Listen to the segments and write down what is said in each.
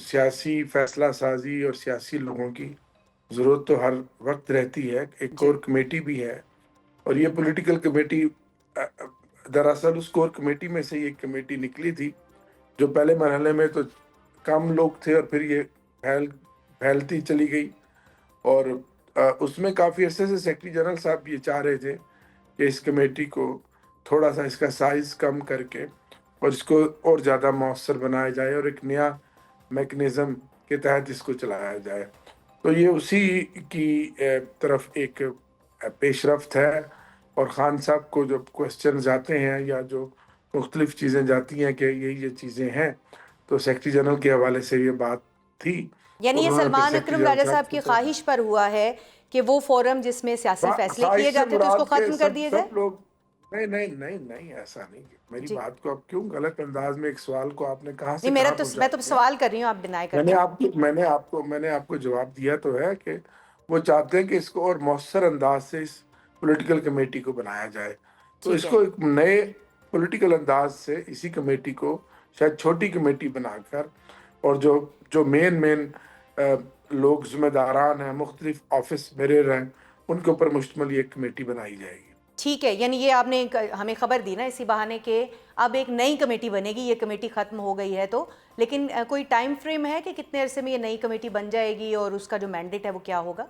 سیاسی فیصلہ سازی اور سیاسی لوگوں کی ضرورت تو ہر وقت رہتی ہے. ایک جی کور کمیٹی بھی ہے اور یہ پولیٹیکل کمیٹی دراصل اس کور کمیٹی میں سے یہ کمیٹی نکلی تھی جو پہلے مرحلے میں تو کم لوگ تھے اور پھر یہ پھیلتی چلی گئی. اور اس میں کافی عرصے سے سیکرٹری جنرل صاحب یہ چاہ رہے تھے کہ اس کمیٹی کو تھوڑا سا اس کا سائز کم کر کے اور اس کو اور زیادہ مؤثر بنایا جائے اور ایک نیا میکنزم کے تحت اس کو چلایا جائے. تو یہ اسی کی طرف ایک پیش رفت ہے. اور خان صاحب کو جب کوشچن جاتے ہیں یا جو مختلف چیزیں جاتی ہیں کہ یہ چیزیں ہیں تو سیکرٹری جنرل کے حوالے سے یہ بات تھی. یعنی یہ انہوں نے پھر سلمان سیکرٹری اکرم جنرل راجہ صاحب صاحب کی خواہش پر ہوا ہے کہ وہ فورم جس میں سیاسی فیصلے کیے خواہش سے جاتے تھے اس کو مراد کے ختم کر دیا جائے. سب لوگ نہیں ایسا نہیں. میری جی بات کو آپ کیوں غلط انداز میں ایک سوال کو آپ نے کہاں سے نہیں، کہاں میں پہنچا تو دیا. سوال کر رہی ہوں، آپ ڈینائی کر میں رہے نے ہیں. آپ کو جواب دیا تو ہے کہ وہ چاہتے ہیں کہ اس کو اور مؤثر انداز سے اس پولیٹیکل کمیٹی کو بنایا جائے. تو ٹھیک اس ہے. کو ایک نئے پولیٹیکل انداز سے اسی کمیٹی کو شاید چھوٹی کمیٹی بنا کر اور جو مین لوگ ذمہ داران ہیں مختلف آفس بیرر ہیں ان کے اوپر مشتمل یہ کمیٹی بنائی جائے گی. ٹھیک ہے، یعنی یہ آپ نے ہمیں خبر دی نا اسی بہانے کہ اب ایک نئی کمیٹی بنے گی. یہ کمیٹی ختم ہو گئی ہے تو لیکن کوئی ٹائم فریم ہے کہ کتنے عرصے میں یہ نئی کمیٹی بن جائے گی اور اس کا جو مینڈیٹ ہے وہ کیا ہوگا؟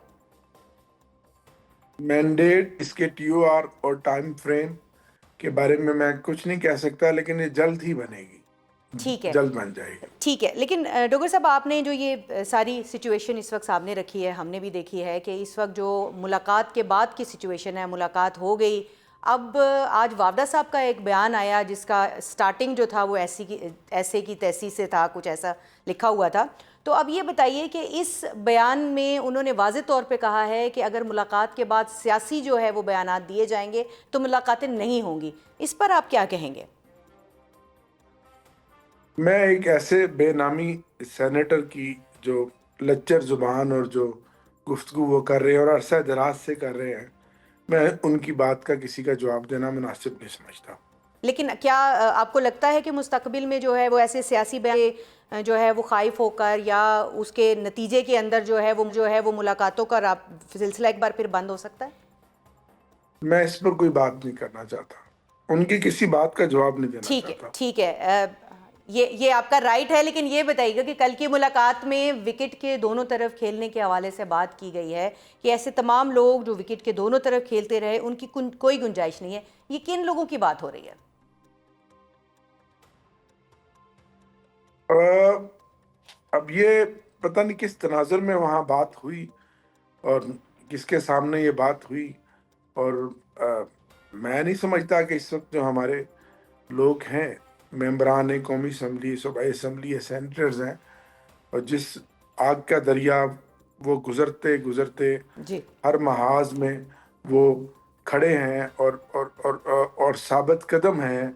مینڈیٹ اس کے ٹی او آر اور ٹائم فریم کے بارے میں کچھ نہیں کہہ سکتا لیکن یہ جلد ہی بنے گی. ٹھیک ہے. جلد بن جائے گی. ٹھیک ہے، لیکن ڈاکٹر صاحب آپ نے جو یہ ساری سچویشن اس وقت سامنے رکھی ہے، ہم نے بھی دیکھی ہے کہ اس وقت جو ملاقات کے بعد کی سچویشن ہے، ملاقات ہو گئی. اب آج وافدہ صاحب کا ایک بیان آیا جس کا سٹارٹنگ جو تھا وہ ایسے کی تیسی سے تھا، کچھ ایسا لکھا ہوا تھا. تو اب یہ بتائیے کہ اس بیان میں انہوں نے واضح طور پہ کہا ہے کہ اگر ملاقات کے بعد سیاسی جو ہے وہ بیانات دیے جائیں گے تو ملاقاتیں نہیں ہوں گی. اس پر آپ کیا کہیں گے؟ میں ایک ایسے بے نامی سینیٹر کی جو لچر زبان اور جو گفتگو وہ کر رہے ہیں اور عرصہ دراز سے کر رہے ہیں، میں ان کی بات کا کسی کا جواب دینا مناسب نہیں سمجھتا. لیکن کیا آپ کو لگتا ہے کہ مستقبل میں جو ہے وہ ایسے سیاسی بیان جو ہے وہ خائف ہو کر یا اس کے نتیجے کے اندر جو ہے وہ ملاقاتوں کا سلسلہ ایک بار پھر بند ہو سکتا ہے؟ میں اس پر کوئی بات نہیں کرنا چاہتا. ان کی کسی بات کا جواب نہیں دینا ٹھیک ہے، چاہتا. ٹھیک ہے. یہ آپ کا رائٹ ہے، لیکن یہ بتائیے گا کہ کل کی ملاقات میں وکٹ کے دونوں طرف کھیلنے کے حوالے سے بات کی گئی ہے کہ ایسے تمام لوگ جو وکٹ کے دونوں طرف کھیلتے رہے ان کی کوئی گنجائش نہیں ہے. یہ کن لوگوں کی بات ہو رہی ہے؟ اب یہ پتہ نہیں کس تناظر میں وہاں بات ہوئی اور کس کے سامنے یہ بات ہوئی. اور میں نہیں سمجھتا کہ اس وقت جو ہمارے لوگ ہیں ممبران قومی اسمبلی، صوبائی اسمبلی یا سینیٹرز ہیں اور جس آگ کا دریا وہ گزرتے جی ہر محاذ میں وہ کھڑے ہیں اور ثابت قدم ہیں.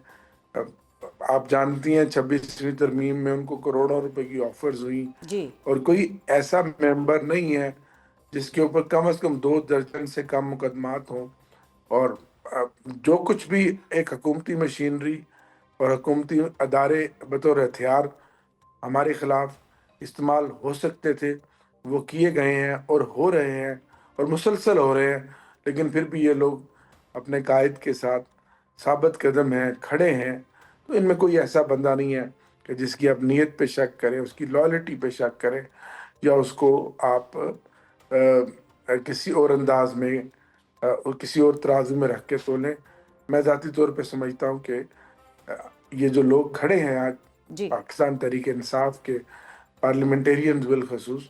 آپ جانتی ہیں 26ویں ترمیم میں ان کو کروڑوں روپے کی آفرز ہوئی جی اور کوئی ایسا ممبر نہیں ہے جس کے اوپر کم از کم 2 درجن سے کم مقدمات ہوں. اور جو کچھ بھی ایک حکومتی مشینری اور حکومتی ادارے بطور ہتھیار ہمارے خلاف استعمال ہو سکتے تھے وہ کیے گئے ہیں اور ہو رہے ہیں اور مسلسل ہو رہے ہیں. لیکن پھر بھی یہ لوگ اپنے قائد کے ساتھ ثابت قدم ہیں، کھڑے ہیں. تو ان میں کوئی ایسا بندہ نہیں ہے کہ جس کی آپ نیت پہ شک کریں، اس کی لائلٹی پہ شک کریں یا اس کو آپ کسی اور انداز میں کسی اور ترازو میں رکھ کے تولیں. میں ذاتی طور پہ سمجھتا ہوں کہ یہ جو لوگ کھڑے ہیں آج جی پاکستان تحریک انصاف کے پارلیمنٹیرینز بالخصوص،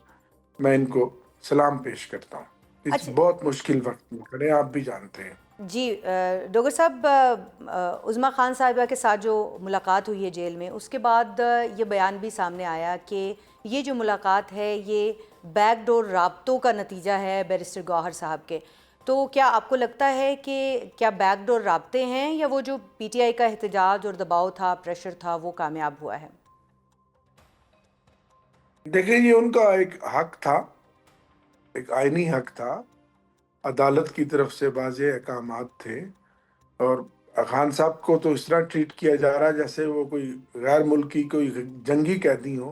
میں ان کو سلام پیش کرتا ہوں. اس اچھا بہت مشکل وقت میں کھڑے ہیں، آپ بھی جانتے ہیں. جی. ڈاکٹر صاحب، عظمیٰ خان صاحبہ کے ساتھ جو ملاقات ہوئی ہے جیل میں، اس کے بعد یہ بیان بھی سامنے آیا کہ یہ جو ملاقات ہے یہ بیک ڈور رابطوں کا نتیجہ ہے بیرسٹر گوہر صاحب کے. تو کیا آپ کو لگتا ہے کہ کیا بیک ڈور رابطے ہیں یا وہ جو پی ٹی آئی کا احتجاج اور دباؤ تھا، پریشر تھا، وہ کامیاب ہوا ہے؟ دیکھیں یہ ان کا ایک حق تھا، ایک آئینی حق تھا. عدالت کی طرف سے واضح احکامات تھے اور خان صاحب کو تو اس طرح ٹریٹ کیا جا رہا ہے جیسے وہ کوئی غیر ملکی کوئی جنگی قیدی ہو.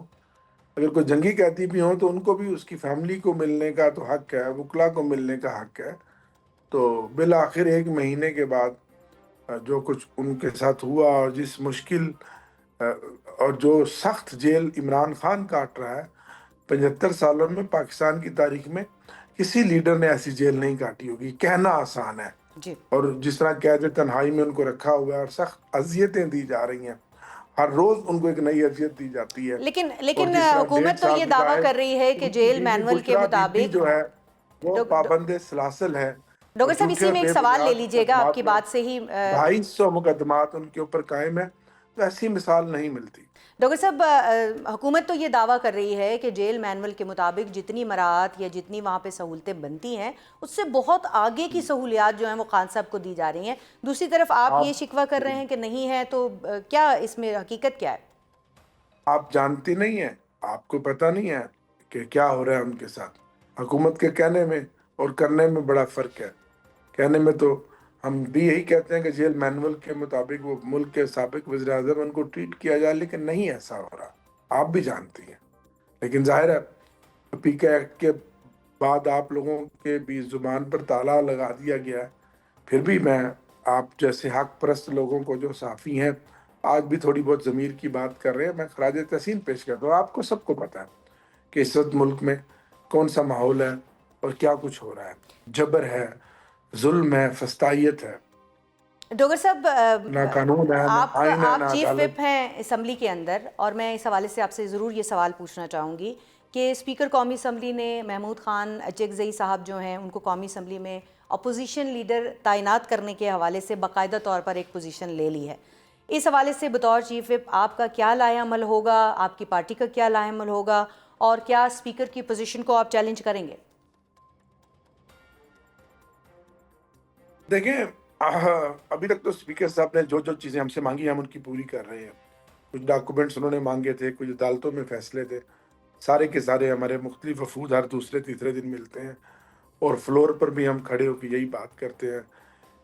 اگر کوئی جنگی قیدی بھی ہوں تو ان کو بھی اس کی فیملی کو ملنے کا تو حق ہے، وکلا کو ملنے کا حق ہے. تو بالآخر 1 مہینے کے بعد جو کچھ ان کے ساتھ ہوا اور جس مشکل اور جو سخت جیل عمران خان کاٹ رہا ہے، 75 سالوں میں پاکستان کی تاریخ میں کسی لیڈر نے ایسی جیل نہیں کاٹی ہوگی. کہنا آسان ہے، جی اور جس طرح قید تنہائی میں ان کو رکھا ہوا ہے اور سخت اذیتیں دی جا رہی ہیں، ہر روز ان کو ایک نئی اذیت دی جاتی ہے. لیکن اور لیکن جس طرح حکومت تو 1.5 سال یہ دعویٰ گزائے، کر رہی ہے کہ ان کی جیل بیوی مینول کے بشرا بی بی مطابق جو ہے وہ ڈاک- ڈاک- پابند سلاسل ہے، اور ڈاکٹر صاحب جھوٹے اسی اور میں ایک بے سوال لے بنیاد لیجئے گا آپ مقدمات کی میں بات سے ہی 250 مقدمات ان کے اوپر قائم ہے. تو ایسی مثال نہیں ملتی. ڈاکٹر صاحب حکومت تو یہ دعویٰ کر رہی ہے کہ جیل مینول کے مطابق جتنی مراعات یا جتنی وہاں پہ سہولتیں بنتی ہیں اس سے بہت آگے کی سہولیات جو ہیں وہ خان صاحب کو دی جا رہی ہیں. دوسری طرف آپ یہ شکوہ کر رہے ہیں کہ نہیں ہے، تو کیا اس میں حقیقت کیا ہے؟ آپ جانتی نہیں ہیں، آپ کو پتہ نہیں ہے کہ کیا ہو رہا ہے ان کے ساتھ. حکومت کے کہنے میں اور کرنے میں بڑا فرق ہے. کہنے میں تو ہم بھی یہی کہتے ہیں کہ جیل مینول کے مطابق وہ ملک کے سابق وزیر اعظم ان کو ٹریٹ کیا جائے، لیکن نہیں ایسا ہو رہا. آپ بھی جانتی ہیں. لیکن ظاہر ہے پی کے ایکٹ کے بعد آپ لوگوں کے بھی زبان پر تالا لگا دیا گیا ہے. پھر بھی میں آپ جیسے حق پرست لوگوں کو جو صحافی ہیں آج بھی تھوڑی بہت ضمیر کی بات کر رہے ہیں، میں خراج تحسین پیش کرتا ہوں. آپ کو سب کو پتہ ہے کہ اس وقت ملک میں کون سا ماحول ہے اور کیا کچھ ہو رہا ہے. جبر ہے، ظلم ہے، فسطائیت ہے، ڈاکٹر صاحب نہ قانون ہے، نہ آئین ہے، آپ نہ چیف عدالت. وپ ہیں اسمبلی کے اندر، اور میں اس حوالے سے آپ سے ضرور یہ سوال پوچھنا چاہوں گی کہ اسپیکر قومی اسمبلی نے محمود خان اچکزئی صاحب جو ہیں ان کو قومی اسمبلی میں اپوزیشن لیڈر تعینات کرنے کے حوالے سے باقاعدہ طور پر ایک پوزیشن لے لی ہے. اس حوالے سے بطور چیف وپ آپ کا کیا لائحہ عمل ہوگا، آپ کی پارٹی کا کیا لائحہ عمل ہوگا، اور کیا اسپیکر کی پوزیشن کو آپ چیلنج کریں گے؟ دیکھیں، ابھی تک تو اسپیکر صاحب نے جو جو چیزیں ہم سے مانگی ہم ان کی پوری کر رہے ہیں. کچھ ڈاکومنٹس انہوں نے مانگے تھے، کچھ عدالتوں میں فیصلے تھے، سارے کے سارے ہمارے مختلف وفود ہر دوسرے تیسرے دن ملتے ہیں، اور فلور پر بھی ہم کھڑے ہو کے یہی بات کرتے ہیں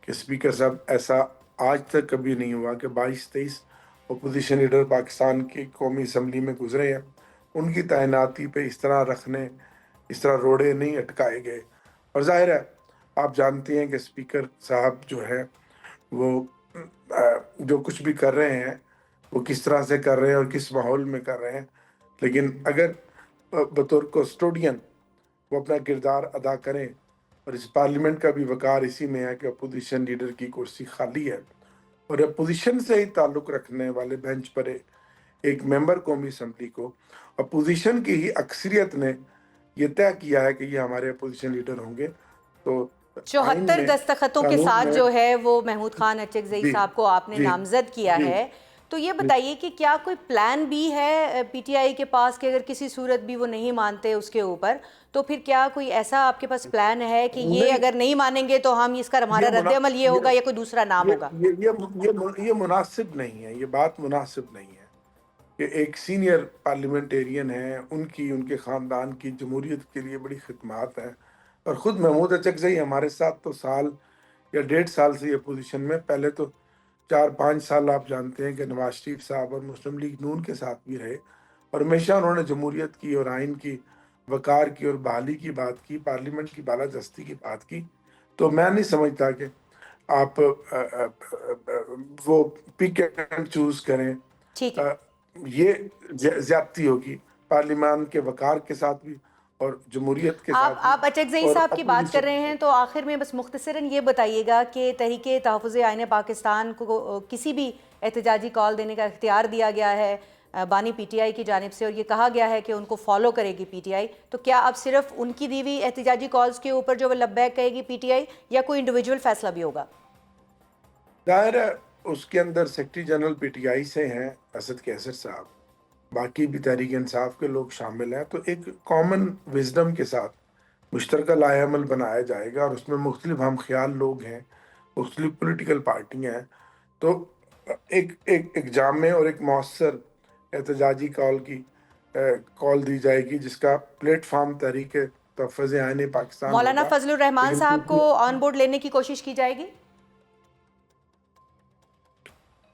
کہ اسپیکر صاحب ایسا آج تک کبھی نہیں ہوا کہ 22-23 اپوزیشن لیڈر پاکستان کی قومی اسمبلی میں گزرے ہیں، ان کی تعیناتی پہ اس طرح رکھنے، اس طرح روڑے نہیں اٹکائے گئے. اور ظاہر ہے آپ جانتے ہیں کہ اسپیکر صاحب جو ہے وہ جو کچھ بھی کر رہے ہیں وہ کس طرح سے کر رہے ہیں اور کس ماحول میں کر رہے ہیں. لیکن اگر بطور کسٹوڈین وہ اپنا کردار ادا کریں، اور اس پارلیمنٹ کا بھی وقار اسی میں ہے کہ اپوزیشن لیڈر کی کرسی خالی ہے، اور اپوزیشن سے ہی تعلق رکھنے والے بینچ پر ایک ممبر قومی اسمبلی کو اپوزیشن کی ہی اکثریت نے یہ طے کیا ہے کہ یہ ہمارے اپوزیشن لیڈر ہوں گے. تو آئین 74 میں، دستخطوں کے قانون ساتھ میں. جو ہے وہ محمود خان اچکزئی جی صاحب کو آپ نے جی نامزد کیا جی ہے. تو یہ جی بتائیے کہ کیا کوئی پلان بھی ہے پی ٹی آئی کے پاس کہ اگر کسی صورت بھی وہ نہیں مانتے اس کے اوپر، تو پھر کیا کوئی ایسا آپ کے پاس پلان ہے کہ یہ نہیں، اگر نہیں مانیں گے تو ہم اس کا ہمارا رد عمل یہ ہوگا یا کوئی دوسرا نام ہوگا؟ یہ مناسب نہیں ہے، یہ بات مناسب نہیں ہے کہ ایک سینئر پارلیمنٹیرین ہیں، ان کے خاندان کی جمہوریت کے لیے بڑی خدمات ہیں، اور خود محمود اچکزئی ہمارے ساتھ تو سال یا 1.5 سال سے یہ پوزیشن میں، پہلے تو 4-5 سال آپ جانتے ہیں کہ نواز شریف صاحب اور مسلم لیگ نون کے ساتھ بھی رہے، اور ہمیشہ انہوں نے جمہوریت کی اور آئین کی وقار کی اور بحالی کی بات کی، پارلیمنٹ کی بالادستی کی بات کی. تو میں نہیں سمجھتا کہ آپ وہ پک اینڈ چوز کریں. ٹھیک ہے. یہ زیادتی ہوگی پارلیمان کے وقار کے ساتھ بھی اور جمہوریت کے ساتھ بھی. آپ اچکزئی اور صاحب کی بات کر رہے ہیں اپوزیشن، تو آخر میں بس مختصراً یہ بتائیے گا کہ تحریک تحفظ آئین پاکستان کو کسی بھی احتجاجی کال دینے کا اختیار دیا گیا ہے بانی پی ٹی آئی کی جانب سے، اور یہ کہا گیا ہے کہ ان کو فالو کرے گی پی ٹی آئی. تو کیا اب صرف ان کی دی ہوئی احتجاجی کالز کے اوپر جو وہ لبیک کہے گی پی ٹی آئی، یا کوئی انڈیویجول فیصلہ بھی ہوگا؟ ظاہر ہے اس کے اندر secretary general P T I سے ہیں اسد کیسر صاحب، باقی بھی تحریک انصاف کے لوگ شامل ہیں. تو ایک کامن وزڈم کے ساتھ مشترکہ لائحہ عمل بنایا جائے گا، اور اس میں مختلف ہم خیال لوگ ہیں، مختلف پولیٹیکل پارٹیاں ہیں. تو ایک جامع اور ایک مؤثر احتجاجی کال دی جائے گی، جس کا پلیٹ فارم تحریک تحفظ آئین پاکستان مولانا ہوگا. فضل الرحمان لیکن صاحب کو آن بورڈ لینے کی کوشش کی جائے گی؟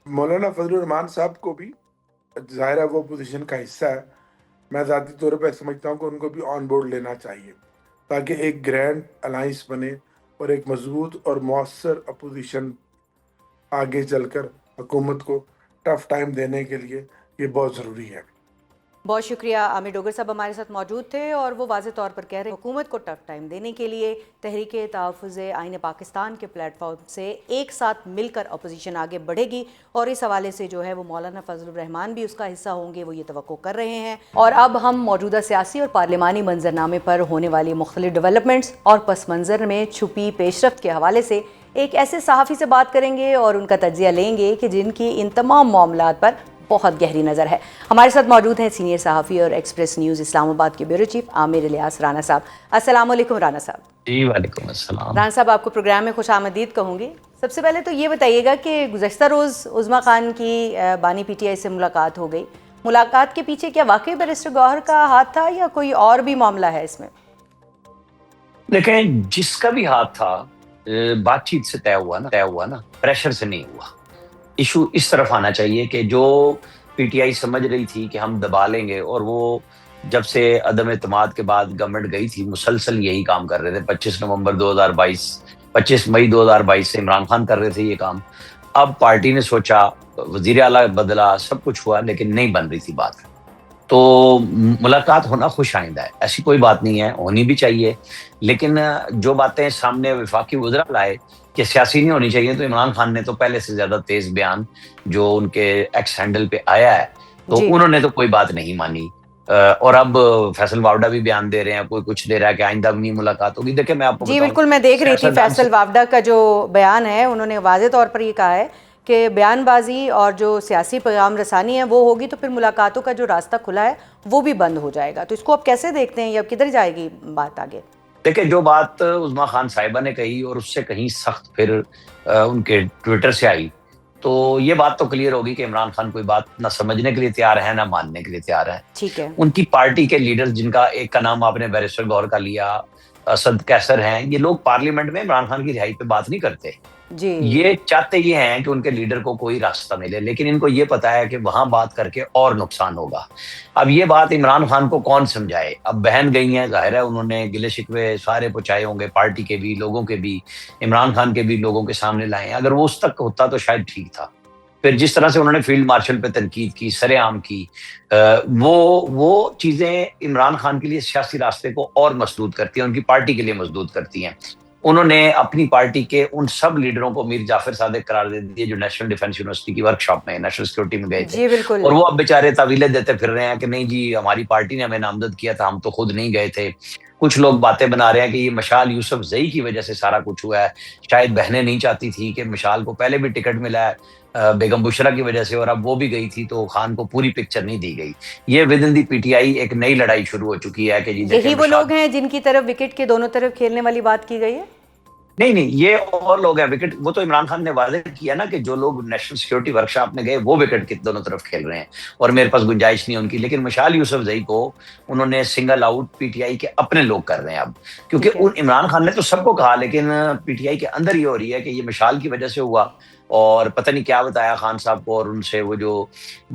مولانا فضل الرحمان صاحب کو بھی ظاہرہ وہ پوزیشن کا حصہ ہے، میں ذاتی طور پر سمجھتا ہوں کہ ان کو بھی آن بورڈ لینا چاہیے تاکہ ایک گرینڈ الائنس بنے اور ایک مضبوط اور مؤثر اپوزیشن آگے چل کر حکومت کو ٹف ٹائم دینے کے لیے یہ بہت ضروری ہے۔ بہت شکریہ، عامر ڈوگر صاحب ہمارے ساتھ موجود تھے اور وہ واضح طور پر کہہ رہے ہیں حکومت کو ٹف ٹائم دینے کے لیے تحریک تحفظ آئین پاکستان کے پلیٹ فارم سے ایک ساتھ مل کر اپوزیشن آگے بڑھے گی، اور اس حوالے سے جو ہے وہ مولانا فضل الرحمان بھی اس کا حصہ ہوں گے، وہ یہ توقع کر رہے ہیں۔ اور اب ہم موجودہ سیاسی اور پارلیمانی منظرنامے پر ہونے والی مختلف ڈیولپمنٹس اور پس منظر میں چھپی پیش رفت کے حوالے سے ایک ایسے صحافی سے بات کریں گے اور ان کا تجزیہ لیں گے کہ جن کی ان تمام معاملات پر بہت گہری نظر ہے۔ ہمارے ساتھ موجود ہیں سینئر صحافی اور ایکسپریس نیوز اسلام آباد کے بیورو چیف عامر الیاس رانا صاحب۔ السلام علیکم رانا صاحب۔ جی وعلیکم السلام۔ رانا صاحب، آپ کو پروگرام میں خوش آمدید کہوں گی۔ سب سے پہلے تو یہ بتائیے گا کہ گزشتہ روز عظمیٰ خان کی بانی پی ٹی آئی سے ملاقات ہو گئی، ملاقات کے پیچھے کیا واقعی بیرسٹر گوہر کا ہاتھ تھا یا کوئی اور بھی معاملہ ہے اس میں؟ دیکھیں، جس کا بھی ہاتھ تھا بات چیت سے طے ہوا نا، پریشر سے نہیں ہوا۔ ایشو اس طرف آنا چاہیے کہ جو پی ٹی آئی سمجھ رہی تھی کہ ہم دبا لیں گے، اور وہ جب سے عدم اعتماد کے بعد گورنمنٹ گئی تھی مسلسل یہی کام کر رہے تھے۔ 25 مئی 2022 سے عمران خان کر رہے تھے یہ کام۔ اب پارٹی نے سوچا، وزیر اعلیٰ بدلا، سب کچھ ہوا، لیکن نہیں بن رہی تھی بات۔ تو ملاقات ہونا خوش آئندہ ہے، ایسی کوئی بات نہیں ہے، ہونی بھی چاہیے، لیکن جو باتیں سامنے وفاقی وزراء لائے کہ سیاسی نہیں ہونی چاہیے، تو عمران خان نے تو پہلے سے زیادہ تیز بیان جو ان کے ایکس ہینڈل پہ آیا ہے، تو انہوں نے تو کوئی بات نہیں مانی۔ اور اب فیصل واوڈا بھی بیان دے رہے ہیں، کوئی کچھ دے رہا ہے کہ آئندہ بھی نہیں ملاقات ہوگی۔ دیکھیں میں آپ کو جی بالکل، میں دیکھ رہی تھی فیصل واوڈا کا جو بیان ہے، انہوں نے واضح طور پر یہ کہا ہے کہ بیان بازی اور جو سیاسی پیغام رسانی ہے وہ ہوگی تو پھر ملاقاتوں کا جو راستہ کھلا ہے وہ بھی بند ہو جائے گا۔ تو اس کو آپ کیسے دیکھتے ہیں، یا کدھر جائے گی بات آگے؟ دیکھیں، جو بات عظمیٰ خان صاحبہ نے کہی اور اس سے کہیں سخت پھر ان کے ٹویٹر سے آئی، تو یہ بات تو کلیئر ہوگی کہ عمران خان کوئی بات نہ سمجھنے کے لیے تیار ہے نہ ماننے کے لیے تیار ہے۔ ٹھیک ہے، ان کی پارٹی کے لیڈر، جن کا ایک کا نام آپ نے بیرسٹر گوہر کا لیا، اسد کیسر ہیں، یہ لوگ پارلیمنٹ میں عمران خان کی رہائی پہ بات نہیں کرتے۔ جی یہ چاہتے یہ ہیں کہ ان کے لیڈر کو کوئی راستہ ملے، لیکن ان کو یہ پتا ہے کہ وہاں بات کر کے اور نقصان ہوگا۔ اب یہ بات عمران خان کو کون سمجھائے؟ اب بہن گئی ہیں، ظاہر ہے انہوں نے گلے شکوے سارے پہنچائے ہوں گے، پارٹی کے بھی، لوگوں کے بھی، عمران خان کے بھی لوگوں کے سامنے لائے ہیں۔ اگر وہ اس تک ہوتا تو شاید ٹھیک تھا۔ پھر جس طرح سے انہوں نے فیلڈ مارشل پہ تنقید کی، سر عام کی، وہ چیزیں عمران خان کے لیے سیاسی راستے کو اور مسدود کرتی ہیں، ان کی پارٹی کے لیے مسدود کرتی ہیں۔ انہوں نے اپنی پارٹی کے ان سب لیڈروں کو میر جعفر صادق قرار دے دیے جو نیشنل ڈیفنس یونیورسٹی کی ورکشاپ میں نیشنل سیکورٹی میں گئے تھے، جی بالکل، اور وہ اب بیچارے تعویلیں دیتے پھر رہے ہیں کہ نہیں جی ہماری پارٹی نے ہمیں نامزد کیا تھا، ہم تو خود نہیں گئے تھے۔ کچھ لوگ باتیں بنا رہے ہیں کہ یہ مشال یوسف زئی کی وجہ سے سارا کچھ ہوا ہے، شاید بہنیں نہیں چاہتی تھی کہ مشال کو پہلے بھی ٹکٹ ملا ہے بیگم بشرا کی وجہ سے، اور اب وہ بھی گئی تھی تو خان کو پوری پکچر نہیں دی گئی۔ یہ with in the P T آئی ایک نئی لڑائی شروع ہو چکی ہے کہ جی یہی وہ لوگ ہیں جن کی طرف وکٹ کے دونوں طرف کھیلنے والی بات کی گئی ہے؟ نہیں، یہ اور لوگ ہیں وکٹ، وہ تو عمران خان نے واضح کیا نا کہ جو لوگ نیشنل سیکورٹی ورکشاپ میں گئے وہ وکٹ کے دونوں طرف کھیل رہے ہیں، اور میرے پاس گنجائش نہیں ان کی۔ لیکن مشال یوسف زئی کو انہوں نے سنگل آؤٹ پی ٹی آئی کے اپنے لوگ کر رہے ہیں اب، کیونکہ عمران خان نے تو سب کو کہا، لیکن پی ٹی آئی کے اندر یہ ہو رہی ہے کہ یہ مشال کی وجہ سے ہوا، اور پتہ نہیں کیا بتایا خان صاحب کو، اور ان سے وہ جو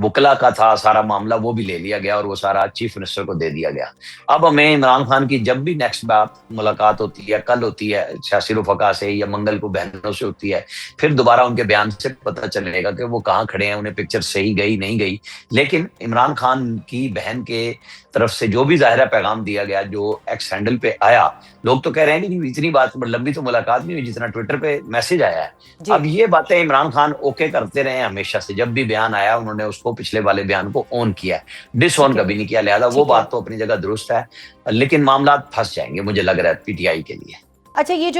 وکلا کا تھا سارا معاملہ وہ بھی لے لیا گیا، اور وہ سارا چیف منسٹر کو دے دیا گیا۔ اب ہمیں عمران خان کی جب بھی نیکسٹ بات ملاقات ہوتی ہے، کل ہوتی ہے سیاسی رفقا سے یا منگل کو بہنوں سے ہوتی ہے، پھر دوبارہ ان کے بیان سے پتہ چلے گا کہ وہ کہاں کھڑے ہیں، انہیں پکچر صحیح گئی نہیں گئی۔ لیکن عمران خان کی بہن کے طرف سے جو بھی ظاہرہ پیغام دیا گیا، جو ایکس ہینڈل پہ آیا، لوگ تو کہہ رہے ہیں کہ اتنی بات لمبی تو ملاقات نہیں ہوئی جتنا ٹویٹر پہ میسج آیا ہے۔ اب یہ باتیں عمران خان اوکے کرتے رہے ہیں ہمیشہ سے، جب بھی بیان آیا انہوں نے اس کو پچھلے والے بیان کو اون کیا ہے، ڈس اون کبھی نہیں کیا، لہذا وہ بات تو اپنی جگہ درست ہے، لیکن معاملات پھنس جائیں گے مجھے لگ رہا ہے پی ٹی آئی کے لیے۔ اچھا، یہ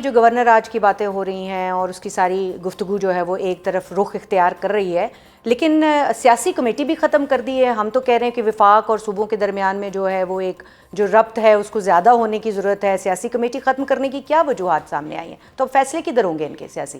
جو گورنر راج کی باتیں ہو رہی ہیں اور اس کی ساری گفتگو جو ہے وہ ایک طرف رخ اختیار کر رہی ہے، لیکن سیاسی کمیٹی بھی ختم کر دی ہے۔ ہم تو کہہ رہے ہیں کہ وفاق اور صوبوں کے درمیان میں جو ہے وہ ایک جو ربط ہے اس کو زیادہ ہونے کی ضرورت ہے۔ سیاسی کمیٹی ختم کرنے کی کیا وجوہات سامنے آئی ہیں؟ تو فیصلے کدھر ہوں گے ان کے سیاسی؟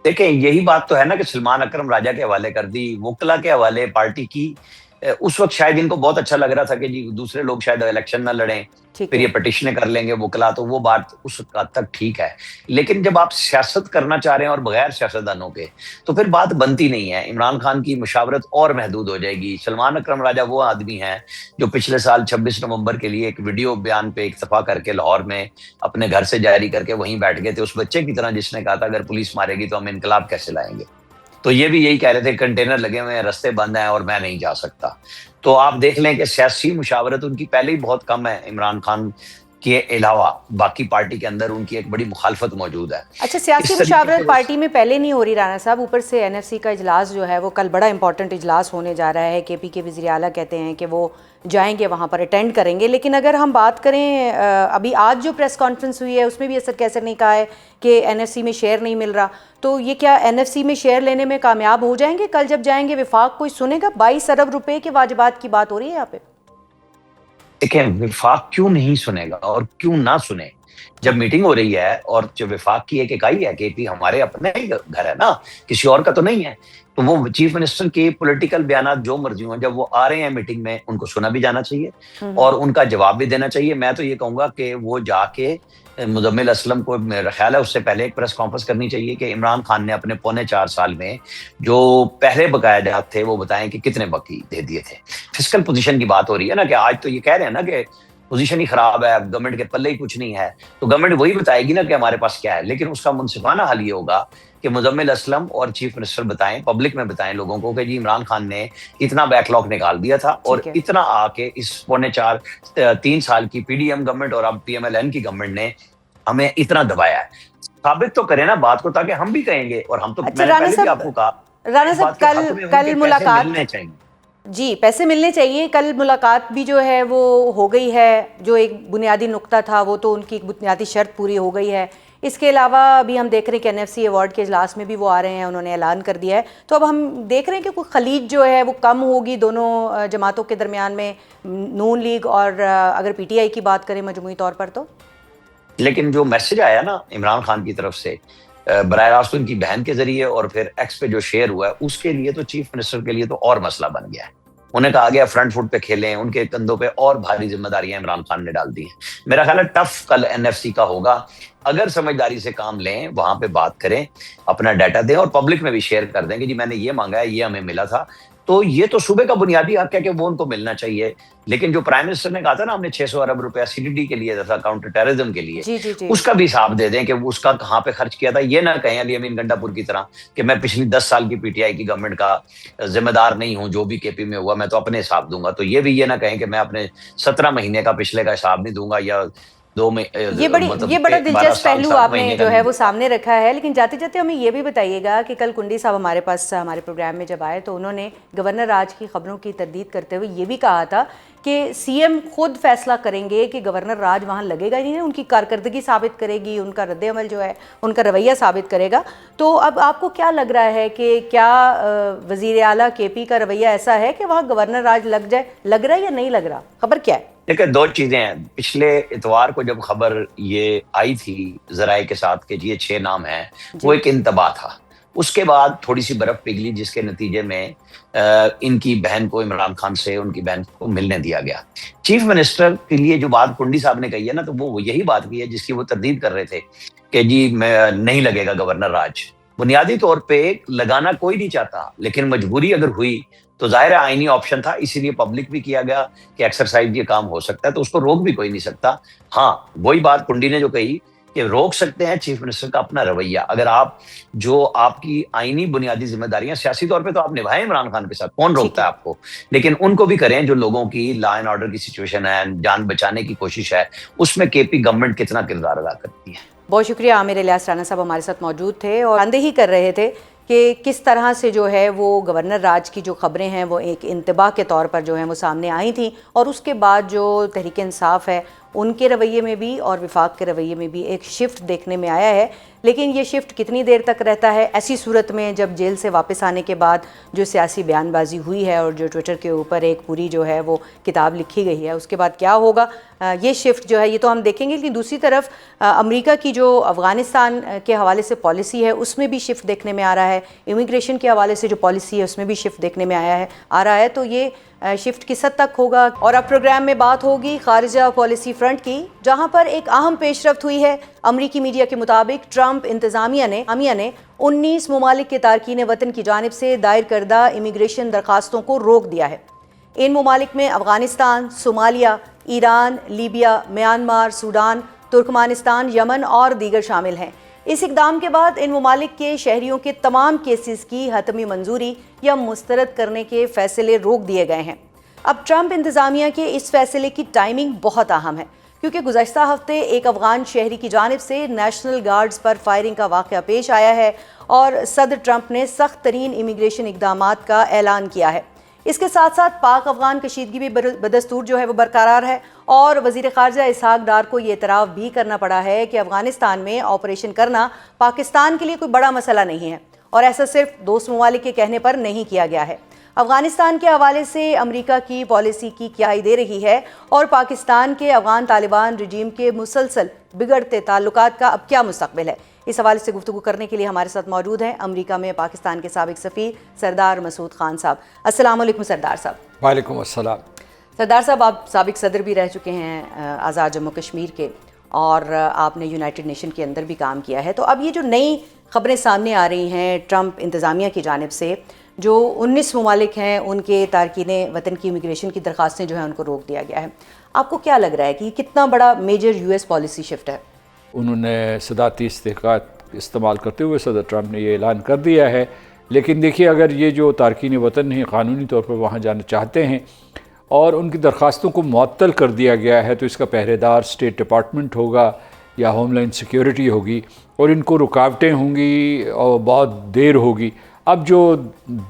دیکھیں، یہی بات تو ہے نا کہ سلمان اکرم راجہ کے حوالے کر دی، وکلا کے حوالے پارٹی کی اس وقت شاید ان کو بہت اچھا لگ رہا تھا کہ جی دوسرے لوگ شاید الیکشن نہ لڑیں, پھر یہ پٹیشنیں کر لیں گے وکلا, تو وہ بات اس حد تک ٹھیک ہے. لیکن جب آپ سیاست کرنا چاہ رہے ہیں اور بغیر سیاستدانوں کے, تو پھر بات بنتی نہیں ہے. عمران خان کی مشاورت اور محدود ہو جائے گی. سلمان اکرم راجہ وہ آدمی ہیں جو پچھلے سال 26 نومبر کے لیے ایک ویڈیو بیان پہ اکتفا کر کے لاہور میں اپنے گھر سے جاری کر کے وہیں بیٹھ گئے تھے, اس بچے کی طرح جس نے کہا تھا اگر پولیس مارے گی تو ہم انقلاب کیسے لائیں گے. تو یہ بھی یہی کہہ رہے تھے کنٹینر لگے ہوئے ہیں, رستے بند ہیں اور میں نہیں جا سکتا. تو آپ دیکھ لیں کہ سیاسی مشاورت ان کی پہلے ہی بہت کم ہے. عمران خان کے علاوہ باقی پارٹی کے اندر ان کی ایک بڑی مخالفت موجود ہے. اچھا, سیاسی مشاورت پارٹی میں پہلے نہیں ہو رہی رانا صاحب, اوپر سے NFC کا اجلاس جو ہے وہ کل بڑا امپورٹنٹ اجلاس ہونے جا رہا ہے. KP کے وزیر اعلیٰ کہتے ہیں کہ وہ جائیں گے وہاں پر اٹینڈ کریں گے. لیکن اگر ہم بات کریں ابھی آج جو پریس کانفرنس ہوئی ہے اس میں بھی اسد کیسر نے کہا ہے کہ NFC میں شیئر نہیں مل رہا, تو یہ کیا NFC میں شیئر لینے میں کامیاب ہو جائیں گے کل جب جائیں گے؟ وفاق کوئی سنے گا؟ 22 ارب روپے کے واجبات کی بات ہو رہی ہے یہاں پہ. دیکھیں وفاق کیوں نہیں سنے گا اور کیوں نہ سنے؟ جب میٹنگ ہو رہی ہے اور جو وفاق کی ایک اکائی ہے KP ہمارے اپنے ہی گھر ہے نا, کسی اور کا تو نہیں ہے, تو وہ چیف منسٹر کے پولیٹیکل بیانات جو مرضی ہوں جب وہ آ رہے ہیں میٹنگ میں ان کو سنا بھی جانا چاہیے اور ان کا جواب بھی دینا چاہیے. میں تو یہ کہوں گا کہ وہ جا کے مزمل اسلم کو, میرا خیال ہے اس سے پہلے ایک پریس کانفرنس کرنی چاہیے کہ عمران خان نے اپنے 4.25 سال میں جو پہلے بقایا جات تھے وہ بتائیں کہ کتنے باقی دے دیے تھے. فسکل پوزیشن کی بات ہو رہی ہے نا کہ آج تو یہ کہہ رہے ہیں نا کہ پوزیشن ہی خراب ہے, گورنمنٹ کے پلے ہی کچھ نہیں ہے, تو گورنمنٹ وہی بتائے گی نا کہ ہمارے پاس کیا ہے. لیکن اس کا منصفانہ حل یہ ہوگا کہ مزمل اسلم اور چیف منسٹر بتائیں, پبلک میں بتائیں لوگوں کو کہ جی عمران خان نے اتنا بیک لاگ نکال دیا تھا اور اتنا آ کے اس 3 سال کی PDM گورنمنٹ اور اب PMLN کی گورنمنٹ نے ہمیں اتنا دبایا ہے. ثابت تو کریں نا بات کو تاکہ ہم بھی کہیں گے. اور ہم تو میں نے پہلے بھی آپ کو کہا رانا صاحب کل ملاقات جی پیسے ملنے چاہیے. کل ملاقات بھی جو ہے وہ ہو گئی ہے, جو ایک بنیادی نقطہ تھا وہ تو ان کی ایک بنیادی شرط پوری ہو گئی ہے. اس کے علاوہ ابھی ہم دیکھ رہے ہیں کہ NFC ایوارڈ کے اجلاس میں بھی وہ آ رہے ہیں, انہوں نے اعلان کر دیا ہے. تو اب ہم دیکھ رہے ہیں کہ کوئی خلیج جو ہے وہ کم ہوگی دونوں جماعتوں کے درمیان میں, نون لیگ اور اگر PTI کی بات کریں مجموعی طور پر تو. لیکن جو میسج آیا نا عمران خان کی طرف سے براہ راست ان کی بہن کے ذریعے اور پھر ایکس پہ جو شیئر ہوا ہے, اس کے لیے تو چیف منسٹر کے لیے تو اور مسئلہ بن گیا ہے. انہیں کہا گیا فرنٹ فٹ پہ کھیلیں, ان کے کندھوں پہ اور بھاری ذمہ داریاں عمران خان نے ڈال دی ہیں. میرا خیال ہے ٹف کل NFC کا ہوگا. اگر سمجھداری سے کام لیں, وہاں پہ بات کریں, اپنا ڈیٹا دیں اور پبلک میں بھی شیئر کر دیں کہ جی میں نے یہ مانگا ہے, یہ ہمیں ملا تھا, تو یہ تو صوبے کا بنیادی حق ہے کہ وہ ان کو ملنا چاہیے. لیکن جو پرائم منسٹر نے کہا تھا نا ہم نے 600 ارب روپیہ CDD کے لیے تھا, کاؤنٹر ٹیررزم کے لیے, اس کا بھی حساب دے دیں کہ اس کا کہاں پہ خرچ کیا تھا. یہ نہ کہیں علی امین گنڈا پور کی طرح کہ میں پچھلی 10 سال کی PTI کی گورنمنٹ کا ذمہ دار نہیں ہوں, جو بھی KP میں ہوا میں تو اپنے حساب دوں گا. تو یہ بھی یہ نہ کہیں کہ میں اپنے 17 مہینے کا پچھلے کا حساب نہیں دوں گا یا یہ بڑا دلچسپ پہلو آپ نے جو ہے وہ سامنے رکھا ہے. لیکن جاتے جاتے ہمیں یہ بھی بتائیے گا کہ کل کنڈی صاحب ہمارے پاس ہمارے پروگرام میں جب آئے تو انہوں نے گورنر راج کی خبروں کی تردید کرتے ہوئے یہ بھی کہا تھا کہ CM خود فیصلہ کریں گے کہ گورنر راج وہاں لگے گا نہیں, ان کی کارکردگی ثابت کرے گی, ان کا رد عمل جو ہے ان کا رویہ ثابت کرے گا. تو اب آپ کو کیا لگ رہا ہے کہ کیا وزیر اعلیٰ KP کا رویہ ایسا ہے کہ وہاں گورنر راج لگ جائے, لگ رہا ہے یا نہیں لگ رہا, خبر کیا ہے؟ دیکھیں 2 چیزیں ہیں. پچھلے اتوار کو جب خبر یہ آئی تھی ذرائع کے ساتھ کہ یہ 6 نام ہیں, وہ ایک انتباہ تھا. اس کے بعد تھوڑی سی برف پگھلی جس کے نتیجے میں ان کی بہن کو عمران خان سے ان کی بہن کو ملنے دیا گیا. چیف منسٹر کے لیے جو بات کنڈی صاحب نے کہی ہے نا, تو وہ یہی بات کی ہے جس کی وہ تردید کر رہے تھے کہ جی میں نہیں لگے گا گورنر راج. بنیادی طور پہ لگانا کوئی نہیں چاہتا, لیکن مجبوری اگر ہوئی تو ظاہر آئینی آپشن تھا, اسی لیے پبلک بھی کیا گیا کہ ایکسرسائز یہ کام ہو سکتا ہے, تو اس کو روک بھی کوئی نہیں سکتا. ہاں وہی بات کنڈی نے جو کہی کہ روک سکتے ہیں چیف منسٹر کا اپنا رویہ. اگر آپ کی آئینی بنیادی ذمہ داریاں سیاسی طور پہ تو آپ نبھائیں عمران خان کے ساتھ, کون روکتا ہے آپ کو, لیکن ان کو بھی کریں جو لوگوں کی لا اینڈ آرڈر کی سچویشن ہے, جان بچانے کی کوشش ہے, اس میں KP گورنمنٹ کتنا کردار ادا کرتی ہے. بہت شکریہ. عامر الیاس رانا صاحب ہمارے ساتھ موجود تھے اور اندہی کر رہے تھے کہ کس طرح سے جو ہے وہ گورنر راج کی جو خبریں ہیں وہ ایک انتباہ کے طور پر جو ہیں وہ سامنے آئی تھیں, اور اس کے بعد جو تحریک انصاف ہے ان کے رویے میں بھی اور وفاق کے رویے میں بھی ایک شفٹ دیکھنے میں آیا ہے. لیکن یہ شفٹ کتنی دیر تک رہتا ہے, ایسی صورت میں جب جیل سے واپس آنے کے بعد جو سیاسی بیان بازی ہوئی ہے اور جو ٹویٹر کے اوپر ایک پوری جو ہے وہ کتاب لکھی گئی ہے, اس کے بعد کیا ہوگا یہ شفٹ جو ہے یہ تو ہم دیکھیں گے، لیکن دوسری طرف امریکہ کی جو افغانستان کے حوالے سے پالیسی ہے اس میں بھی شفٹ دیکھنے میں آ رہا ہے، امیگریشن کے حوالے سے جو پالیسی ہے اس میں بھی شفٹ دیکھنے میں آ رہا ہے، تو یہ شفٹ کس حد تک ہوگا؟ اور اب پروگرام میں بات ہوگی خارجہ پالیسی فرنٹ کی، جہاں پر ایک اہم پیش رفت ہوئی ہے۔ امریکی میڈیا کے مطابق ٹرمپ انتظامیہ نے 19 ممالک کے تارکین وطن کی جانب سے دائر کردہ امیگریشن درخواستوں کو روک دیا ہے۔ ان ممالک میں Afghanistan, Somalia, Iran, Libya, Myanmar, Sudan, Turkmenistan, Yemen اور دیگر شامل ہیں۔ اس اقدام کے بعد ان ممالک کے شہریوں کے تمام کیسز کی حتمی منظوری یا مسترد کرنے کے فیصلے روک دیے گئے ہیں۔ اب ٹرمپ انتظامیہ کے اس فیصلے کی ٹائمنگ بہت اہم ہے، کیونکہ گزشتہ ہفتے ایک افغان شہری کی جانب سے نیشنل گارڈز پر فائرنگ کا واقعہ پیش آیا ہے اور صدر ٹرمپ نے سخت ترین امیگریشن اقدامات کا اعلان کیا ہے۔ اس کے ساتھ ساتھ پاک افغان کشیدگی بھی بدستور جو ہے وہ برقرار ہے، اور وزیر خارجہ اسحاق ڈار کو یہ اعتراف بھی کرنا پڑا ہے کہ افغانستان میں آپریشن کرنا پاکستان کے لیے کوئی بڑا مسئلہ نہیں ہے، اور ایسا صرف دوست ممالک کے کہنے پر نہیں کیا گیا ہے۔ افغانستان کے حوالے سے امریکہ کی پالیسی کی کیائی دے رہی ہے، اور پاکستان کے افغان طالبان رجیم کے مسلسل بگڑتے تعلقات کا اب کیا مستقبل ہے؟ اس حوالے سے گفتگو کرنے کے لیے ہمارے ساتھ موجود ہیں امریکہ میں پاکستان کے سابق سفیر سردار مسعود خان صاحب۔ السلام علیکم سردار صاحب۔ وعلیکم السلام۔ سردار صاحب، آپ سابق صدر بھی رہ چکے ہیں آزاد جموں کشمیر کے، اور آپ نے یونائٹڈ نیشن کے اندر بھی کام کیا ہے، تو اب یہ جو نئی خبریں سامنے آ رہی ہیں ٹرمپ انتظامیہ کی جانب سے، جو 19 ممالک ہیں ان کے تارکین وطن کی امیگریشن کی درخواستیں جو ہیں ان کو روک دیا گیا ہے، آپ کو کیا لگ رہا ہے کہ یہ کتنا بڑا major U S policy shift ہے؟ انہوں نے صدارتی استحقاقات استعمال کرتے ہوئے صدر ٹرمپ نے یہ اعلان کر دیا ہے، لیکن دیکھیے اگر یہ جو تارکین وطن ہیں قانونی طور پر وہاں جانا چاہتے ہیں اور ان کی درخواستوں کو معطل کر دیا گیا ہے، تو اس کا پہرے دار اسٹیٹ ڈپارٹمنٹ ہوگا یا ہوم لینڈ سیکیورٹی ہوگی، اور ان کو رکاوٹیں ہوں گی اور بہت دیر ہوگی۔ اب جو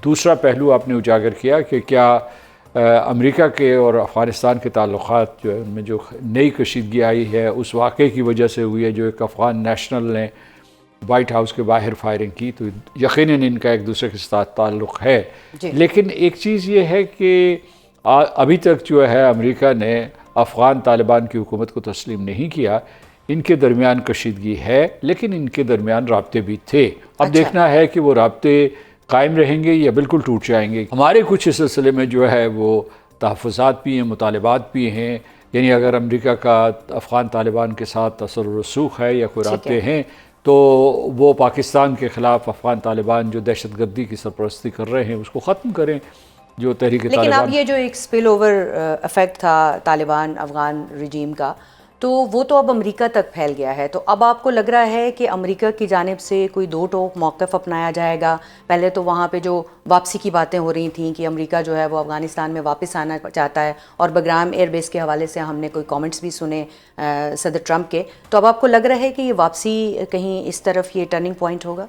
دوسرا پہلو آپ نے اجاگر کیا کہ کیا امریکہ کے اور افغانستان کے تعلقات جو ہے ان میں جو نئی کشیدگی آئی ہے اس واقعے کی وجہ سے ہوئی ہے، جو ایک افغان نیشنل نے وائٹ ہاؤس کے باہر فائرنگ کی، تو یقیناً ان کا ایک دوسرے کے ساتھ تعلق ہے۔ لیکن ایک چیز یہ ہے کہ ابھی تک جو ہے امریکہ نے افغان طالبان کی حکومت کو تسلیم نہیں کیا، ان کے درمیان کشیدگی ہے، لیکن ان کے درمیان رابطے بھی تھے۔ اب دیکھنا ہے کہ وہ رابطے قائم رہیں گے یا بالکل ٹوٹ جائیں گے۔ ہمارے کچھ اس سلسلے میں جو ہے وہ تحفظات بھی ہیں، مطالبات بھی ہیں، یعنی اگر امریکہ کا افغان طالبان کے ساتھ اثر و رسوخ ہے یا کوئی رابطے ہیں، تو وہ پاکستان کے خلاف افغان طالبان جو دہشت گردی کی سرپرستی کر رہے ہیں اس کو ختم کریں، جو تحریک طالبان۔ لیکن اب یہ جو ایک سپل اوور افیکٹ تھا طالبان افغان رجیم کا، تو وہ تو اب امریکہ تک پھیل گیا ہے، تو اب آپ کو لگ رہا ہے کہ امریکہ کی جانب سے کوئی دو ٹوک موقف اپنایا جائے گا؟ پہلے تو وہاں پہ جو واپسی کی باتیں ہو رہی تھیں کہ امریکہ جو ہے وہ افغانستان میں واپس آنا چاہتا ہے، اور بگرام ایئر بیس کے حوالے سے ہم نے کوئی کامنٹس بھی سنے صدر ٹرمپ کے، تو اب آپ کو لگ رہا ہے کہ یہ واپسی کہیں اس طرف یہ ٹرننگ پوائنٹ ہوگا؟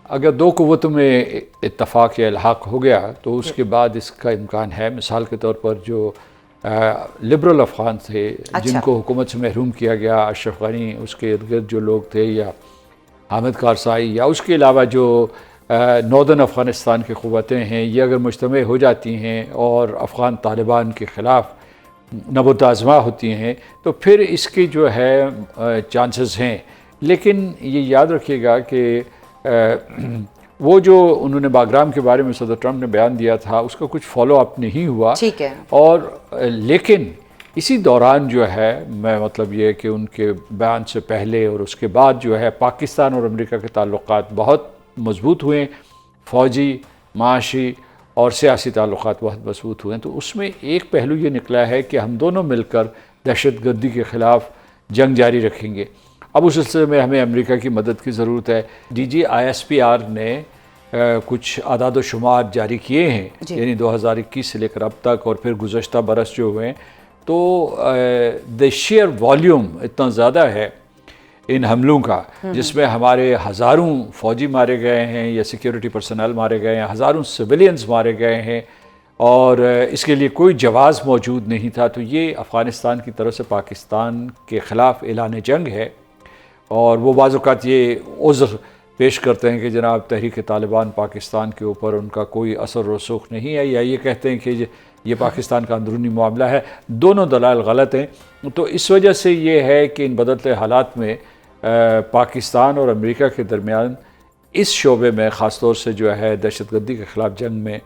اگر دو قوتوں میں اتفاق یا الحاق ہو گیا تو اس کے بعد اس کا امکان ہے۔ مثال کے طور پر جو لبرل افغان تھے جن کو حکومت سے محروم کیا گیا، اشرف غنی اس کے ارد گرد جو لوگ تھے، یا حامد کارزائی، یا اس کے علاوہ جو ناردرن افغانستان کی قوتیں ہیں، یہ اگر مجتمع ہو جاتی ہیں اور افغان طالبان کے خلاف نبرد آزما ہوتی ہیں، تو پھر اس کی جو ہے چانسز ہیں۔ لیکن یہ یاد رکھیے گا کہ وہ جو انہوں نے باگرام کے بارے میں صدر ٹرمپ نے بیان دیا تھا اس کا کچھ فالو اپ نہیں ہوا، ٹھیک ہے، اور لیکن اسی دوران جو ہے میں مطلب یہ کہ ان کے بیان سے پہلے اور اس کے بعد جو ہے پاکستان اور امریکہ کے تعلقات بہت مضبوط ہوئے، فوجی، معاشی اور سیاسی تعلقات بہت مضبوط ہوئے ہیں۔ تو اس میں ایک پہلو یہ نکلا ہے کہ ہم دونوں مل کر دہشت گردی کے خلاف جنگ جاری رکھیں گے۔ اب اس سلسلے میں ہمیں امریکہ کی مدد کی ضرورت ہے۔ DGISPR نے کچھ اعداد و شمار جاری کیے ہیں، یعنی 2021 سے لے کر اب تک، اور پھر گزشتہ برس جو ہوئے ہیں، تو دی شیئر والیوم اتنا زیادہ ہے ان حملوں کا، جس میں ہمارے ہزاروں فوجی مارے گئے ہیں یا سیکیورٹی پرسنل مارے گئے ہیں، ہزاروں سویلینز مارے گئے ہیں، اور اس کے لیے کوئی جواز موجود نہیں تھا۔ تو یہ افغانستان کی طرف سے پاکستان کے خلاف اعلان جنگ ہے، اور وہ بعض اوقات یہ عذر پیش کرتے ہیں کہ جناب تحریک طالبان پاکستان کے اوپر ان کا کوئی اثر و رسوخ نہیں ہے، یا یہ کہتے ہیں کہ یہ پاکستان کا اندرونی معاملہ ہے، دونوں دلائل غلط ہیں۔ تو اس وجہ سے یہ ہے کہ ان بدلتے حالات میں پاکستان اور امریکہ کے درمیان اس شعبے میں خاص طور سے جو ہے دہشت گردی کے خلاف جنگ میں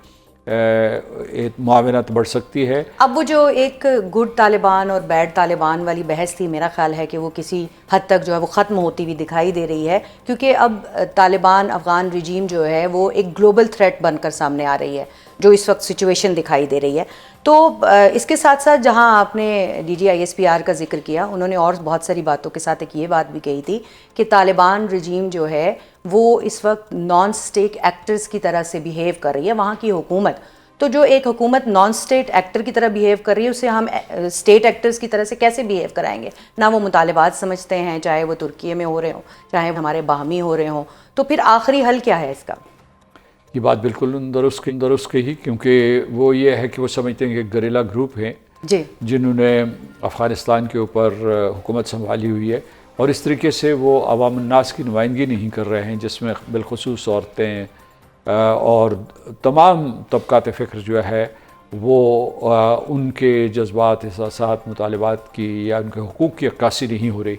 معاونت بڑھ سکتی ہے۔ اب وہ جو ایک گڈ طالبان اور بیڈ طالبان والی بحث تھی، میرا خیال ہے کہ وہ کسی حد تک جو ہے وہ ختم ہوتی ہوئی دکھائی دے رہی ہے، کیونکہ اب طالبان افغان رجیم جو ہے وہ ایک گلوبل تھریٹ بن کر سامنے آ رہی ہے، جو اس وقت سچویشن دکھائی دے رہی ہے۔ تو اس کے ساتھ ساتھ جہاں آپ نے DGISPR کا ذکر کیا، انہوں نے اور بہت ساری باتوں کے ساتھ ایک یہ بات بھی کہی تھی کہ طالبان رجیم جو ہے وہ اس وقت نان اسٹیٹ ایکٹرز کی طرح سے بیہیو کر رہی ہے، وہاں کی حکومت۔ تو جو ایک حکومت نان اسٹیٹ ایکٹر کی طرح بیہیو کر رہی ہے، اسے ہم اسٹیٹ ایکٹرز کی طرح سے کیسے بیہیو کرائیں گے؟ نہ وہ مطالبات سمجھتے ہیں، چاہے وہ ترکیے میں ہو رہے ہوں، چاہے ہمارے باہمی ہو رہے ہوں، تو پھر آخری حل کیا ہے اس کا؟ یہ بات بالکل درست کہی، کیونکہ وہ یہ ہے کہ وہ سمجھتے ہیں کہ گریلا گروپ ہیں جی، جنہوں نے افغانستان کے اوپر حکومت سنبھالی ہوئی ہے، اور اس طریقے سے وہ عوام الناس کی نمائندگی نہیں کر رہے ہیں، جس میں بالخصوص عورتیں اور تمام طبقات فکر جو ہے وہ ان کے جذبات، احساسات، مطالبات کی یا ان کے حقوق کی عکاسی نہیں ہو رہی۔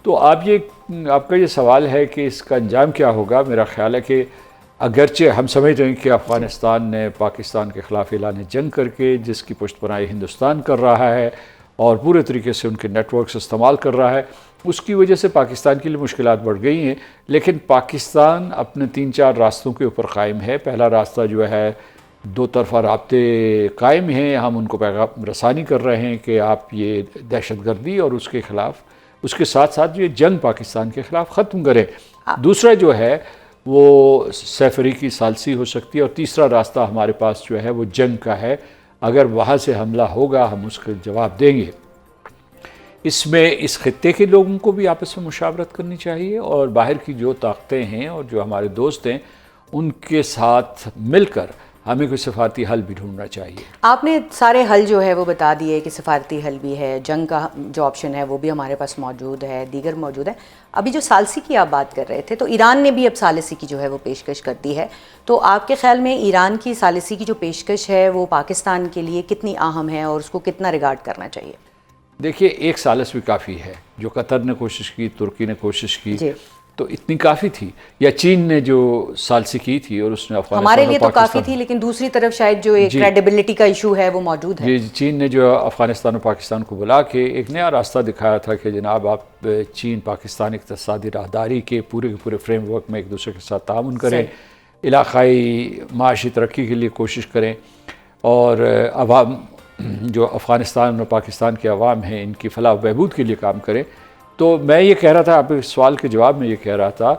تو آپ کا یہ سوال ہے کہ اس کا انجام کیا ہوگا؟ میرا خیال ہے کہ اگرچہ ہم سمجھ رہے ہیں کہ افغانستان نے پاکستان کے خلاف اعلان جنگ کر کے، جس کی پشت پناہی ہندوستان کر رہا ہے اور پورے طریقے سے ان کے نیٹ ورکس استعمال کر رہا ہے، اس کی وجہ سے پاکستان کے لیے مشکلات بڑھ گئی ہیں، لیکن پاکستان اپنے 3-4 راستوں کے اوپر قائم ہے۔ پہلا راستہ جو ہے، دو طرفہ رابطے قائم ہیں، ہم ان کو پیغام رسانی کر رہے ہیں کہ آپ یہ دہشت گردی اور اس کے خلاف، اس کے ساتھ ساتھ یہ جنگ پاکستان کے خلاف ختم کریں۔ دوسرا جو ہے وہ سیفریقی ثالثی ہو سکتی ہے، اور تیسرا راستہ ہمارے پاس جو ہے وہ جنگ کا ہے۔ اگر وہاں سے حملہ ہوگا ہم اس کا جواب دیں گے۔ اس میں اس خطے کے لوگوں کو بھی آپس میں مشاورت کرنی چاہیے، اور باہر کی جو طاقتیں ہیں اور جو ہمارے دوست ہیں ان کے ساتھ مل کر ہمیں کوئی سفارتی حل بھی ڈھونڈنا چاہیے۔ آپ نے سارے حل جو ہے وہ بتا دیے کہ سفارتی حل بھی ہے، جنگ کا جو آپشن ہے وہ بھی ہمارے پاس موجود ہے، دیگر موجود ہے۔ ابھی جو ثالثی کی آپ بات کر رہے تھے، تو ایران نے بھی اب ثالثی کی جو ہے وہ پیشکش کر دی ہے، تو آپ کے خیال میں ایران کی ثالثی کی جو پیشکش ہے وہ پاکستان کے لیے کتنی اہم ہے اور اس کو کتنا ریگارڈ کرنا چاہیے؟ دیکھیے، ایک ثالث بھی کافی ہے، جو قطر نے کوشش کی، ترکی نے کوشش کی، جی، تو اتنی کافی تھی، یا چین نے جو ثالثی کی تھی اور اس نے افغانستان ہمارے لیے تو کافی پاکستان، تھی، لیکن دوسری طرف شاید جو ایک کریڈیبلٹی کا ایشو ہے وہ موجود ہے۔ جی، چین نے جو افغانستان اور پاکستان کو بلا کے ایک نیا راستہ دکھایا تھا کہ جناب آپ چین پاکستان اقتصادی راہداری کے پورے فریم ورک میں ایک دوسرے کے ساتھ تعاون کریں، علاقائی معاشی ترقی کے لیے کوشش کریں، اور عوام جو افغانستان اور پاکستان کے عوام ہیں ان کی فلاح و بہبود کے لیے کام کریں۔ تو میں یہ کہہ رہا تھا، آپ اس سوال کے جواب میں یہ کہہ رہا تھا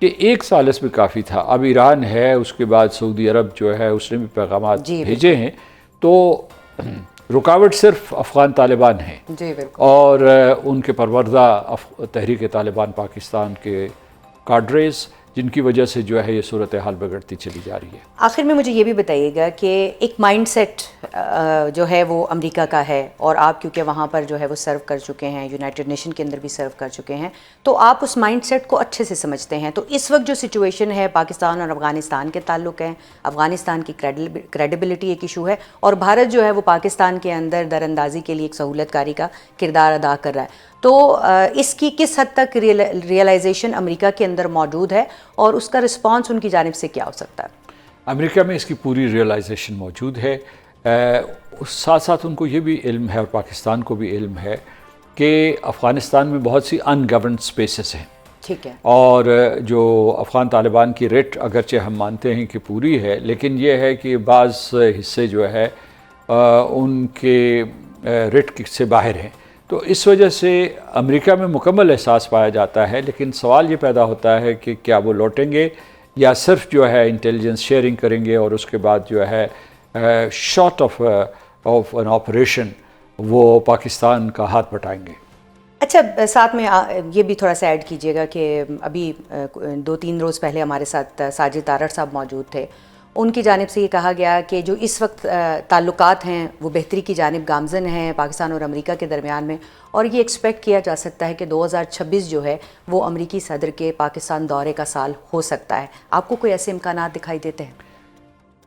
کہ ایک ثالث بھی کافی تھا۔ اب ایران ہے، اس کے بعد سعودی عرب جو ہے اس نے بھی پیغامات بھیجے ہیں، تو رکاوٹ صرف افغان طالبان ہیں اور ان کے پروردہ تحریک طالبان پاکستان کے کاڈریز، جن کی وجہ سے جو ہے یہ صورتحال بگڑتی چلی جا رہی ہے۔ آخر میں مجھے یہ بھی بتائیے گا کہ ایک مائنڈ سیٹ جو ہے وہ امریکہ کا ہے، اور آپ کیونکہ وہاں پر جو ہے وہ سرو کر چکے ہیں، یونائٹڈ نیشن کے اندر بھی سرو کر چکے ہیں، تو آپ اس مائنڈ سیٹ کو اچھے سے سمجھتے ہیں۔ تو اس وقت جو سچویشن ہے پاکستان اور افغانستان کے تعلق ہیں، افغانستان کی کریڈیبلٹی ایک ایشو ہے، اور بھارت جو ہے وہ پاکستان کے اندر در اندازی کے لیے ایک سہولت کاری کا کردار ادا کر رہا ہے، تو اس کی کس حد تک ریئلائزیشن امریکہ کے اندر موجود ہے اور اس کا رسپانس ان کی جانب سے کیا ہو سکتا ہے؟ امریکہ میں اس کی پوری ریئلائزیشن موجود ہے، ساتھ ساتھ ان کو یہ بھی علم ہے اور پاکستان کو بھی علم ہے کہ افغانستان میں بہت سی ان گورنڈ سپیسز ہیں، ٹھیک ہے، اور جو افغان طالبان کی ریٹ اگرچہ ہم مانتے ہیں کہ پوری ہے، لیکن یہ ہے کہ بعض حصے جو ہے ان کے ریٹ سے باہر ہیں، تو اس وجہ سے امریکہ میں مکمل احساس پایا جاتا ہے، لیکن سوال یہ پیدا ہوتا ہے کہ کیا وہ لوٹیں گے یا صرف جو ہے انٹیلیجنس شیئرنگ کریں گے اور اس کے بعد جو ہے شارٹ آف این آپریشن وہ پاکستان کا ہاتھ بٹائیں گے۔ اچھا، ساتھ میں یہ بھی تھوڑا سا ایڈ کیجیے گا کہ ابھی 2-3 روز پہلے ہمارے ساتھ ساجد تارڑ صاحب موجود تھے، ان کی جانب سے یہ کہا گیا کہ جو اس وقت تعلقات ہیں وہ بہتری کی جانب گامزن ہیں پاکستان اور امریکہ کے درمیان میں، اور یہ ایکسپیکٹ کیا جا سکتا ہے کہ 2026 جو ہے وہ امریکی صدر کے پاکستان دورے کا سال ہو سکتا ہے۔ آپ کو کوئی ایسے امکانات دکھائی دیتے ہیں؟